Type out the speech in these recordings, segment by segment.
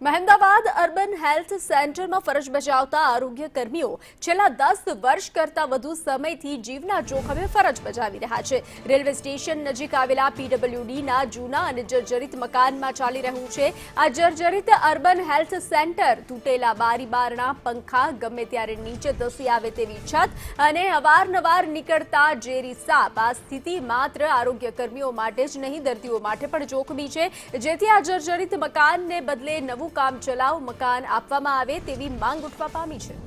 Mehmedabad urban health સેન્ટરમાં ફરજ બજાવતા આરોગ્ય કર્મીઓ છેલ્લા 10 વર્ષ કરતા વધુ સમયથી જીવના જોખમે ફરજ બજાવી રહ્યા છે. રેલવે સ્ટેશન નજીક આવેલા પીડબ્લ્યુડીના જૂના અને જર્જરિત મકાનમાં ચાલી રહ્યું છે આ જર્જરિત અર્બન હેલ્થ સેન્ટર. તૂટેલા બારી બારણા, પંખા, ગમે ત્યારે નીચે ધસી આવે તેવી છત અને અવારનવાર નીકળતા ઝેરી સાપ. આ સ્થિતિ માત્ર આરોગ્ય કર્મીઓ માટે જ નહીં, દર્દીઓ માટે પણ જોખમી છે. જેથી આ જર્જરિત મકાનને બદલે નવું કામચલાઉ મકાન આપવામાં આવે તેવી માંગ ઉઠવા પામી છે.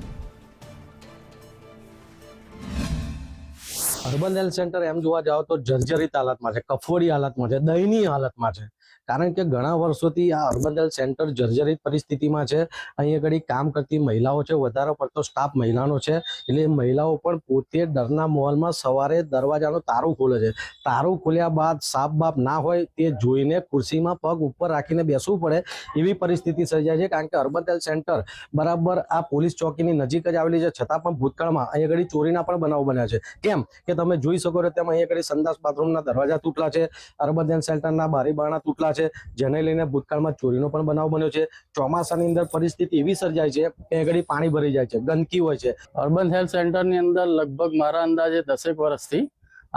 અર્બન હેલ્થ સેન્ટર એમ જોવા જાવ તો જર્જરિત હાલતમાં છે, કફોડી હાલતમાં છે, દયનીય હાલતમાં છે. કારણ કે ઘણા વર્ષોથી આ અર્બન હેલ્થ સેન્ટર જર્જરિત પરિસ્થિતિમાં છે. અહીં આગળ કામ કરતી મહિલાઓ છે, વધારે પડતો સ્ટાફ મહિલાનો છે. એટલે મહિલાઓ પણ પોતે ડરના માહોલમાં સવારે દરવાજાનો તારું ખોલે છે. તારું ખોલ્યા બાદ સાપ બાપ ના હોય તે જોઈને ખુરશીમાં પગ ઉપર રાખીને બેસવું પડે એવી પરિસ્થિતિ સર્જાય છે. કારણ કે અર્બન હેલ્થ સેન્ટર બરાબર આ પોલીસ ચોકીની નજીક જ આવેલી છે, છતાં પણ ભૂતકાળમાં અહીં આગળ ચોરીના પણ બનાવ બન્યા છે. કેમ કે તમે જોઈ શકો છો તેમ અહીં આગળ સંડાસ બાથરૂમના દરવાજા તૂટલા છે, અર્બન હેલ્થ સેન્ટરના બારી બારણા તૂટલા છે, જેને લઈને ભૂતકાળમાં ચોરીનો પણ બનાવ બન્યો છે. ચોમાસાની અંદર પરિસ્થિતિ એવી સર્જાય છે કે આગળ પાણી ભરી જાય છે, ગંદકી હોય છે. અર્બન હેલ્થ સેન્ટરની અંદર લગભગ મારા અંદાજે 10 વર્ષથી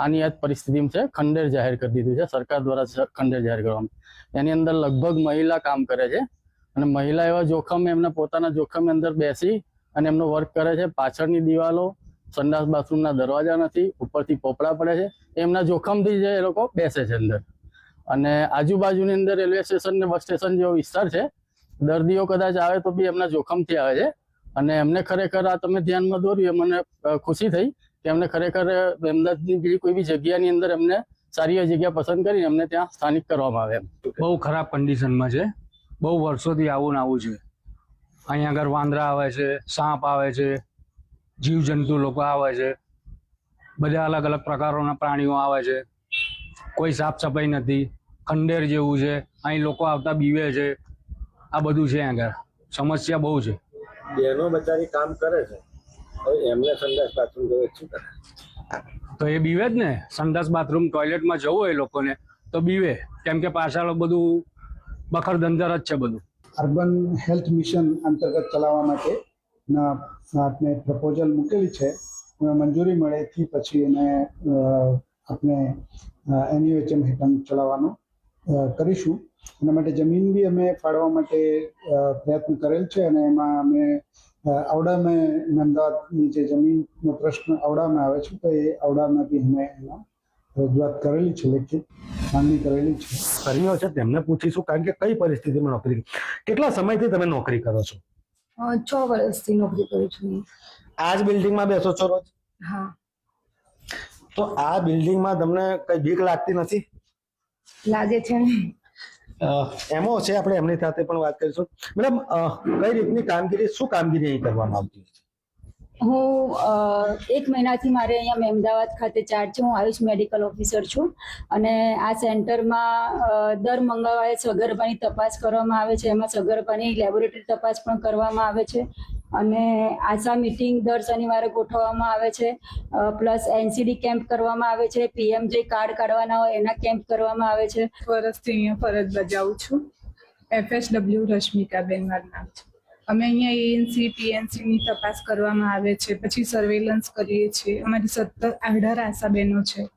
આની આ પરિસ્થિતિમાં છે. ખંડેર જાહેર કરી દીધું છે, સરકાર દ્વારા ખંડેર જાહેર કરવામાં. એની અંદર લગભગ મહિલા કામ કરે છે અને મહિલા એવા જોખમ એમના પોતાના જોખમ અંદર બેસી અને એમનો વર્ક કરે છે. પાછળની દિવાલો, સંડાસ બાથરૂમના દરવાજા નથી, ઉપરથી પોપડા પડે છે. એમના જોખમથી જે એ લોકો બેસે છે અંદર. અને આજુબાજુની અંદર રેલવે સ્ટેશન ને બસ સ્ટેશન જેવો વિસ્તાર છે. દર્દીઓ કદાચ આવે તો બી એમના જોખમથી આવે છે. અને એમને ખરેખર આ તમે ધ્યાનમાં દોર્યું, મને ખુશી થઈ કે એમને ખરેખર અમદાવાદની બીજી કોઈ બી જગ્યાની અંદર એમને સારી જગ્યા પસંદ કરીને એમને ત્યાં સ્થાનિક કરવામાં આવે. બહુ ખરાબ કન્ડિશનમાં છે. બહુ વર્ષોથી આવું ને આવું છે. અહીંયા આગળ વાંદરા આવે છે, સાપ આવે છે, જીવજંતુ લોકો આવે છે, બધા અલગ અલગ પ્રકારોના પ્રાણીઓ આવે છે. કોઈ સાફ સફાઈ નથી, ખંડેર જેવું છે. અહીં લોકો આવતા બીવે છે. આ બધું છે. આગળ સમસ્યા બહુ છે. બહેનો બચારી કામ કરે છે, હવે એમને સંડાસ બાથરૂમ જોવે શું કરે? તો એ બીવે જ ને. સંડાસ બાથરૂમ ટોયલેટમાં જવું હોય લોકોને તો બીવે, કેમ કે પાછળ બધું બખરદંતર જ છે બધું. અર્બન હેલ્થ મિશન અંતર્ગત ચલાવવા માટે આપણે પ્રપોઝલ મૂકેલી છે. મંજૂરી મળેથી પછી એને આપણે NUHM હેઠળ ચલાવવાનું કરીશું. એના માટે જમીન બી અમે ફાળવા માટે પ્રયત્ન કરેલ છે અને એમાં અમે આવડામાં અમદાવાદની જે જમીનનો પ્રશ્ન આવડામાં આવે છે તો એ આવડામાં બી અમે એનો રજૂઆત કરેલી છે, લેખિત માંગણી કરેલી છે. કર્મીઓ છે તેમને પૂછીશું, કારણ કે કઈ પરિસ્થિતિમાં નોકરી, કેટલા સમયથી તમે નોકરી કરો છો? 6 વર્ષથી નોકરી કરું છું. આ જ બિલ્ડિંગમાં બેસો છો રોજ? હા. તો આ બિલ્ડિંગમાં તમને કઈ બીક લાગતી નથી? લાગે છે. એમો છે, આપણે એમની સાથે પણ વાત કરીશું. મેડમ, કઈ રીતની કામગીરી, શું કામગીરી અહીં કરવામાં આવતી છે? હું 1 મહિનાથી મારે અહીંયા મહેમદાવાદ ખાતે ચાર્જ છે. હું આયુષ મેડિકલ ઓફિસર છું અને આ સેન્ટરમાં દર મંગળવારે સગર્ભાની તપાસ કરવામાં આવે છે. એમાં સગર્ભાની લેબોરેટરી તપાસ પણ કરવામાં આવે છે અને આશા મીટિંગ દર શનિવારે ગોઠવવામાં આવે છે. પ્લસ NCD કેમ્પ કરવામાં આવે છે. PMJ કાર્ડ કાઢવાના હોય એના કેમ્પ કરવામાં આવે છે. વર્ષથી અહીંયા ફરજ બજાવું છું. FSW રશ્મિકાબેન મારું નામ છે. અમે અહીંયા ANC PNC ની તપાસ કરવામાં આવે છે, પછી સર્વેલન્સ કરીએ છીએ. અમારી 18 આશા બહેનો છે.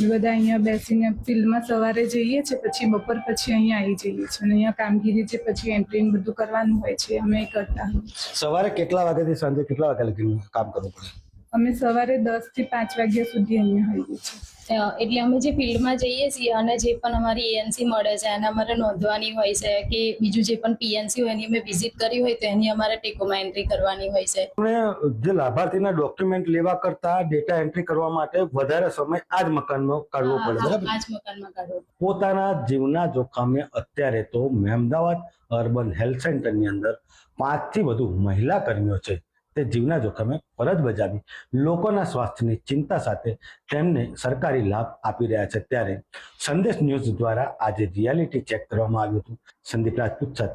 બધા અહીંયા બેસીને ફિલ્ડમાં સવારે જઈએ છીએ, પછી બપોર પછી અહીંયા આવી જઈએ છીએ અને અહીંયા કામગીરી જે પછી એન્ટ્રી બધું કરવાનું હોય છે અમે કરતા હોઈએ. સવારે કેટલા વાગ્યાથી સાંજે કેટલા વાગ્યા લગી કામ કરવું પડે? અમે સવારે 10 થી 5 વાગ્યા સુધી અહીંયા હોઈએ છીએ. એટલે અમે જે ફિલ્ડમાં જઈએ છીએ અને જે પણ અમારી ANC મળે છે એને અમારે નોંધવાની હોય છે કે બીજું જે પણ PNC હોય એની અમે વિઝિટ કરી હોય તો એની અમારે ટેકોમાં એન્ટ્રી કરવાની હોય છે. જે લાભાર્થીના ડોક્યુમેન્ટ લેવા કરતા ડેટા એન્ટ્રી કરવા માટે વધારે સમય આ જ મકાનમાં કાઢવો પડે, બરાબર? આ જ મકાનમાં કાઢવો. પોતાના જીવના જોખમે અત્યારે તો મહેમદાવાદ અર્બન હેલ્થ સેન્ટરની અંદર 5 થી વધુ મહિલા કર્મીઓ છે તે જીવના જોખમે ફરજ બજાવી લોકોના સ્વાસ્થ્યની ચિંતા સાથે તેમને સરકારી લાભ આપી રહ્યા છે. ત્યારે સંદેશ ન્યૂઝ દ્વારા આજે રિયાલિટી ચેક કરવામાં આવ્યું હતું. સંદીપ રાજપૂત સાથે